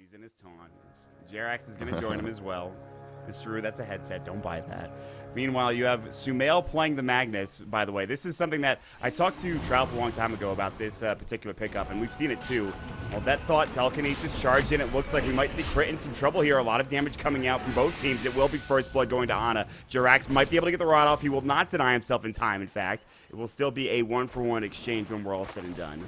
using his taunt. Jerax is going to join him as well. Mr. Rue, that's a headset. Don't buy that. Meanwhile, you have Sumail playing the Magnus, by the way. This is something that I talked to Trout a long time ago about this particular pickup, and we've seen it too. Well, that thought, telekinesis charged in. It looks like we might see Crit in some trouble here. A lot of damage coming out from both teams. It will be first blood going to Ana. Jerax might be able to get the rod off. He will not deny himself in time, in fact. It will still be a one-for-one exchange when we're all said and done.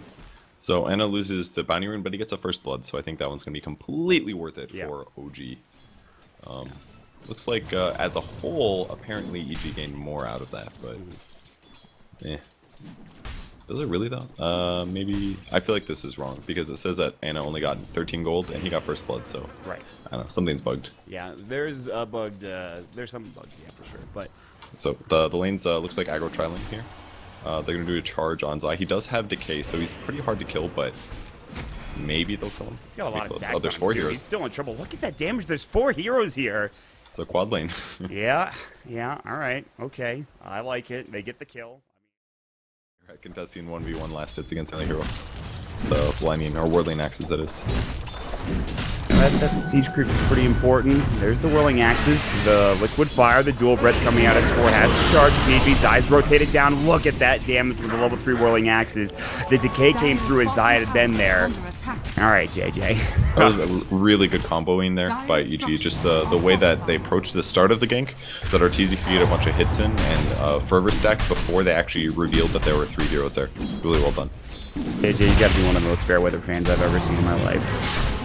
So Ana loses the bounty rune, but he gets a first blood, so I think that one's going to be completely worth it for OG. Looks like as a whole, apparently EG gained more out of that, but does it really though? Maybe I feel like this is wrong because it says that Ana only got 13 gold and he got first blood, so right. I don't know, something's bugged. Yeah, there's a bugged. There's something bugged, yeah, for sure. But so the lanes looks like aggro tri-lane here. They're gonna do a charge on Zai. He does have decay, so he's pretty hard to kill, but maybe they'll kill him. He's got a lot of stacks. Oh, there's 4 heroes. He's still in trouble. Look at that damage. There's 4 heroes here. So quad lane. yeah, all right, okay. I like it. They get the kill. Contesting 1v1 last hits against any hero. The blinding or whirling axes, that is. That siege creep is pretty important. There's the whirling axes, the liquid fire, the dual breath coming out. S4 has the charge. Need Zai's rotated down. Look at that damage with the level 3 whirling axes. The decay came through as Zai had been there. All right, JJ. That was a really good comboing there by EG. Just the way that they approached the start of the gank, so that Arteezy could get a bunch of hits in and fervor stack before they actually revealed that there were 3 heroes there. Really well done. JJ, you gotta be one of the most fair weather fans I've ever seen in my life.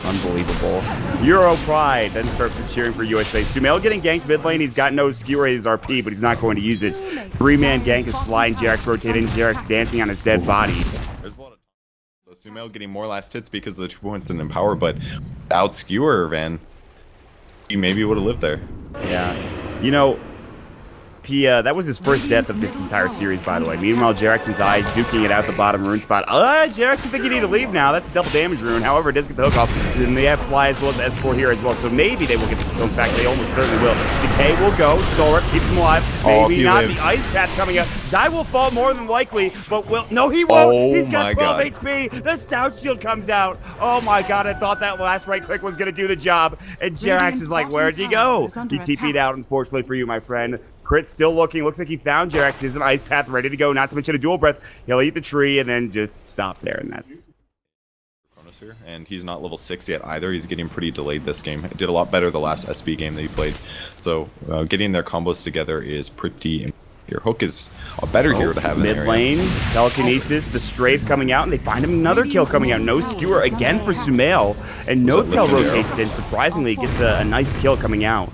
Unbelievable. Euro Pride then starts cheering for USA. Sumail getting ganked mid lane. He's got no skewer his RP, but he's not going to use it. 3-man gank is flying. Jerax rotating. Jerax dancing on his dead body. There's a lot of so Sumail getting more last hits because of the 2 points in Empower, but without skewer, Van, he maybe would have lived there. Yeah. You know, that was his first death of this entire series, by the way. Meanwhile, Jerax and Zai duking it out the bottom rune spot. Jerax, I think you need to leave now. That's a double damage rune. However, it does get the hook off. And they have Fly as well as S4 here as well. So maybe they will get this kill. In fact, they almost certainly will. Decay will go. Solar keeps him alive. Maybe not. The ice path coming up. Zai will fall more than likely, but will. No, he won't. He's got 12 HP. The Stout Shield comes out. Oh my god, I thought that last right click was going to do the job. And Jerax is like, where'd he go? He TP'd out, unfortunately for you, my friend. Crit still looking. Looks like he found Jerax. He's an ice path ready to go. Not to mention a dual breath. He'll eat the tree and then just stop there. And that's here. And he's not level 6 yet either. He's getting pretty delayed this game. He did a lot better the last SB game that he played. So getting their combos together is pretty. Your hook is a better hero to have in the mid lane. Telekinesis. The strafe coming out, and they find him another kill coming out. No skewer again for Sumail, and No Tail rotates in. Surprisingly, gets a nice kill coming out.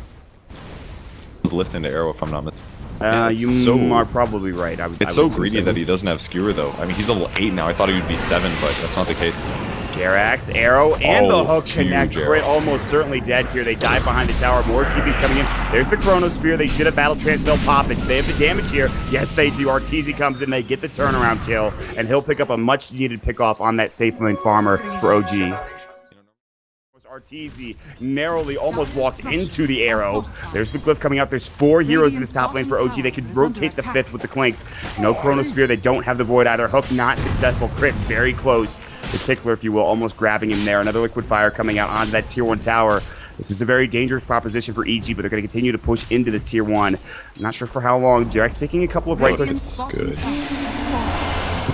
Lift into arrow if I'm not mistaken. You are probably right. It's so greedy that he doesn't have skewer though. I mean, he's level 8 now. I thought he would be 7, but that's not the case. Jerax, arrow, and the hook connect. Crit almost certainly dead here. They dive behind the tower. More TP's coming in. There's the Chronosphere. They should have battle transfilled Poppage. They have the damage here. Yes, they do. Arteezy comes in. They get the turnaround kill, and he'll pick up a much-needed pick-off on that safe lane farmer for OG. Arteezy narrowly almost walked into the arrow. There's the glyph coming out. There's 4 heroes in this top lane for OG. They could rotate the 5th with the Clinks. No Chronosphere. They don't have the Void either. Hook not successful. Crit very close. The Tickler, if you will, almost grabbing him there. Another liquid fire coming out onto that tier 1 tower. This is a very dangerous proposition for EG, but they're going to continue to push into this tier 1. I'm not sure for how long. Jerax taking a couple of right clicks. This is good.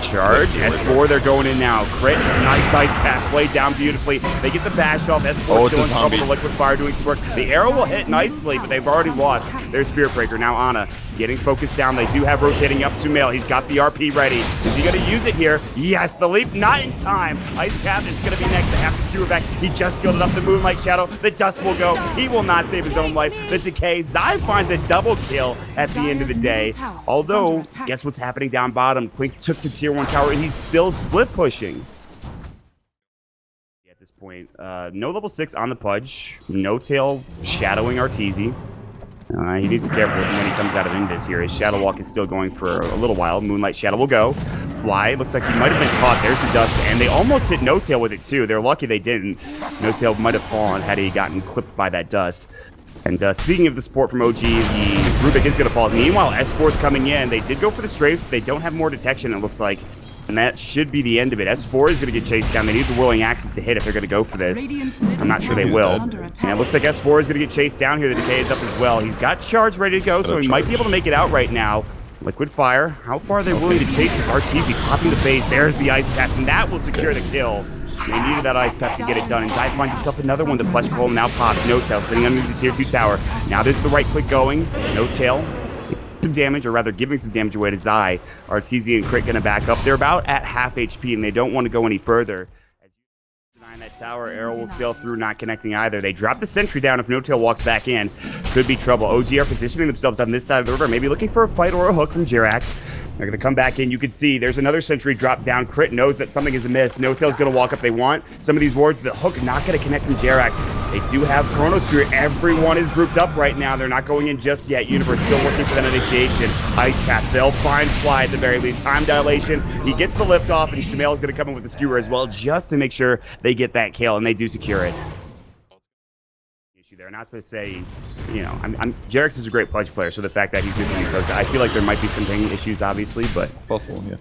Charge, S4, they're going in now. Crit, nice ice path, played down beautifully. They get the bash off. S4 doing trouble. The liquid fire doing some work. The arrow will hit nicely, but they've already lost their Spirit Breaker. Now Ana getting focused down. They do have rotating up to Sumail. He's got the RP ready. Is he going to use it here? Yes, the leap, not in time. Ice path is going to be next. They have to skewer back. He just skilled it up the Moonlight Shadow. The dust will go. He will not save his own life. The decay. Zai finds a double kill at the end of the day. Although, guess what's happening down bottom? Clinks took the tier 1 tower, and he's still split pushing. At this point, no level 6 on the Pudge. No Tail shadowing Arteezy. He needs to be careful when he comes out of Invis here. His Shadow Walk is still going for a little while. Moonlight Shadow will go. Fly. Looks like he might have been caught. There's the dust. And they almost hit No Tail with it, too. They're lucky they didn't. No Tail might have fallen had he gotten clipped by that dust. And speaking of the support from OG, the Rubik is going to fall. Meanwhile, S4's coming in. They did go for the strafe. They don't have more detection, it looks like. And that should be the end of it. S4 is going to get chased down. They need the Whirling Axes to hit if they're going to go for this. I'm not sure they will. And it looks like S4 is going to get chased down here. The Decay is up as well. He's got charge ready to go, so he might be able to make it out right now. Liquid Fire. How far are they willing to chase this? Arteezy popping the phase. There's the Ice Path, and that will secure the kill. They needed that Ice Path to get it done, and Zai finds himself another one. The Pudge Column now pops. No Tail sitting underneath the tier 2 tower. Now there's the right click going. No Tail. Some damage, or rather giving some damage away to Zai. Arteezy and Crit gonna back up. They're about at half HP, and they don't want to go any further. As you denying that tower, Arrow will sail through, not connecting either. They drop the sentry down. If No Tail walks back in, could be trouble. OG are positioning themselves on this side of the river, maybe looking for a fight or a hook from Jirax. They're going to come back in. You can see there's another sentry drop down. Crit knows that something is amiss. No Tail's going to walk up. They want some of these wards. The hook not going to connect from Jirax. They do have Chronosphere. Everyone is grouped up right now. They're not going in just yet. Universe still working for that initiation. Ice Path. They'll find Fly at the very least. Time dilation. He gets the lift off, and Sumail is going to come in with the skewer as well, just to make sure they get that kill, and they do secure it. There, not to say, you know, Jirax is a great Pudge player, so the fact that he's missing these hooks, I feel like there might be some ping issues, obviously, but possible, yeah.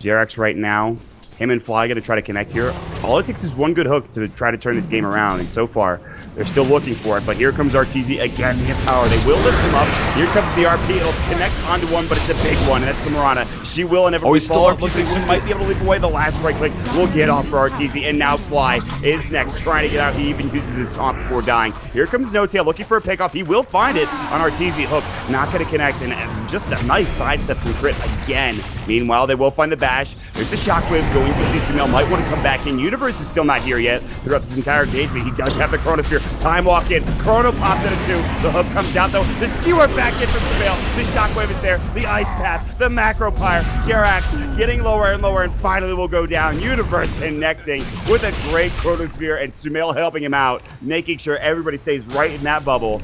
Jirax right now, him and Fly going to try to connect here. All it takes is one good hook to try to turn this game around, and so far, they're still looking for it. But here comes Arteezy again to get power. They will lift him up. Here comes the RP. It'll connect onto one, but it's a big one, and that's the Mirana. She will inevitably fall. Looks like she might be able to leap away. The last right click will get off for Arteezy, and now Fly is next, trying to get out. He even uses his taunt before dying. Here comes No Tail looking for a pickoff. He will find it on Arteezy. Hook not going to connect, and just a nice sidestep from Crit again. Meanwhile, they will find the bash. There's the shockwave going. You can see Sumail might want to come back in. Universe is still not here yet throughout this entire engagement. He does have the Chronosphere. Time walk in. Chrono pops into 2. The hook comes out though. The skewer back in from Sumail. The shockwave is there. The Ice Path. The Macro Pyre. Jirax getting lower and lower, and finally will go down. Universe connecting with a great Chronosphere, and Sumail helping him out, making sure everybody stays right in that bubble.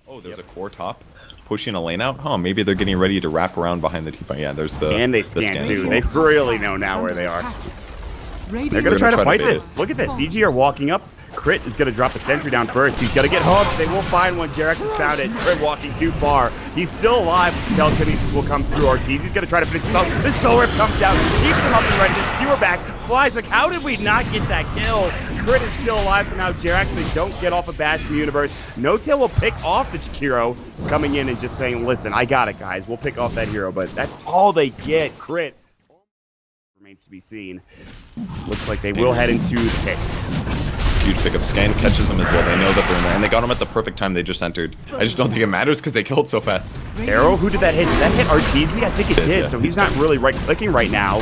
Oh, there's a core top pushing a lane out. Huh, maybe they're getting ready to wrap around behind the T-point. Yeah, there's the... And they scan too. They really know now where they are. They're going to try to fight this. Look at this. CG are walking up. Crit is going to drop a sentry down first. He's going to get hooked. They will find one. Jirax has found it. Crit walking too far. He's still alive. Telekinesis will come through. Arteezy's going to try to finish him up. The Solar comes down, keeps him up and ready. The skewer back. Flies like, how did we not get that kill? Crit is still alive, so now Jirax, they don't get off a bash from Universe. No Tail will pick off the hero, coming in and just saying, listen, I got it, guys. We'll pick off that hero, but that's all they get. Crit remains to be seen. Looks like they will head into the pit. Huge pickup. Scan catches them as well. They know that they're in there, and they got them at the perfect time. They just entered. I just don't think it matters because they killed so fast. Arrow, who did that hit? Did that hit Arteezy? I think it did, so he's not really right-clicking right now.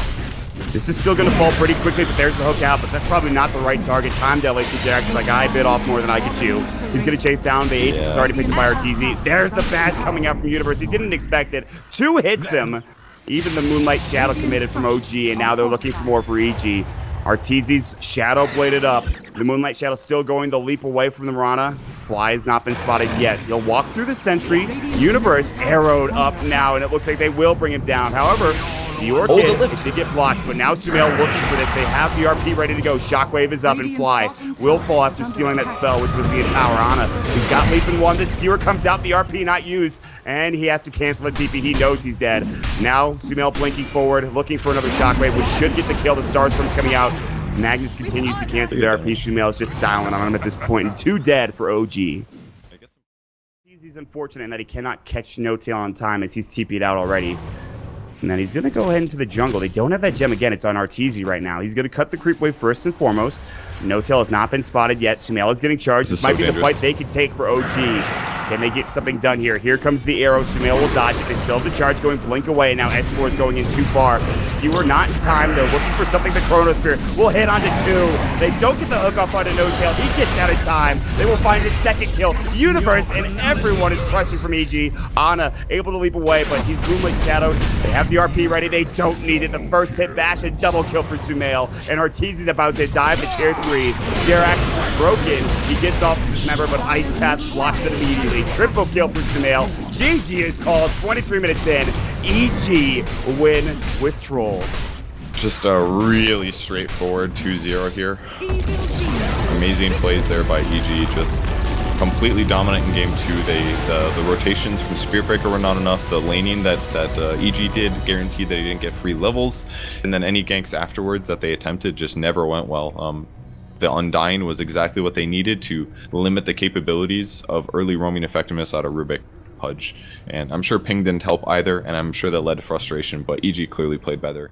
This is still going to fall pretty quickly, but there's the hook out, but that's probably not the right target. Time dilation. Jirax is like, I bit off more than I could chew. He's going to chase down. The Aegis is already picked up by Arteezy. There's the bash coming out from Universe. He didn't expect it. 2 hits him. Even the Moonlight Shadow committed from OG, and now they're looking for more for EG. Arteezy's Shadow bladed up. The Moonlight Shadow still going the leap away from the Mirana. Fly has not been spotted yet. He'll walk through the sentry. Universe arrowed up now, and it looks like they will bring him down. However, the Orchid did get blocked, but now Sumail looking for this. They have the RP ready to go. Shockwave is up, and Fly will fall after stealing that spell, which was the Empower Ana. He's got leap in 1. The skewer comes out, the RP not used, and he has to cancel the TP. He knows he's dead. Now Sumail blinking forward, looking for another Shockwave, which should get the kill. The Starstorm's coming out. Magnus continues to cancel the RP. Sumail is just styling on him at this point, and 2 dead for OG. He's unfortunate in that he cannot catch No Tail on time as he's TP'd out already. And then he's going to go ahead into the jungle. They don't have that gem again. It's on Arteezy right now. He's going to cut the creep wave first and foremost. No Tail has not been spotted yet. Sumail is getting charged. This might be the fight they could take for OG. Can they get something done here? Here comes the arrow. Sumail will dodge it. They still have the charge going. Blink away. Now S4 is going in too far. Skewer not in time. They're looking for something. The Chronosphere will hit onto 2. They don't get the hook off onto No Tail. He gets out in time. They will find his second kill. Universe and everyone is crushing from EG. Ana able to leap away, but he's Moonlight Shadowed. They have the RP ready. They don't need it. The first hit bash and double kill for Sumail. And Arteezy's about to dive to tier 3. Jirax is broken. He gets off the dismember, but Ice Path blocks it immediately. Triple kill for Sumail. GG is called 23 minutes in. EG win with Troll. Just a really straightforward 2-0 here. Amazing plays there by EG. Just completely dominant in game 2. The rotations from Spirit Breaker were not enough. The laning that EG did guaranteed that he didn't get free levels, and then any ganks afterwards that they attempted just never went well. The Undying was exactly what they needed to limit the capabilities of early roaming effectiveness out of Rubik Pudge, and I'm sure Ping didn't help either, and I'm sure that led to frustration, but EG clearly played better.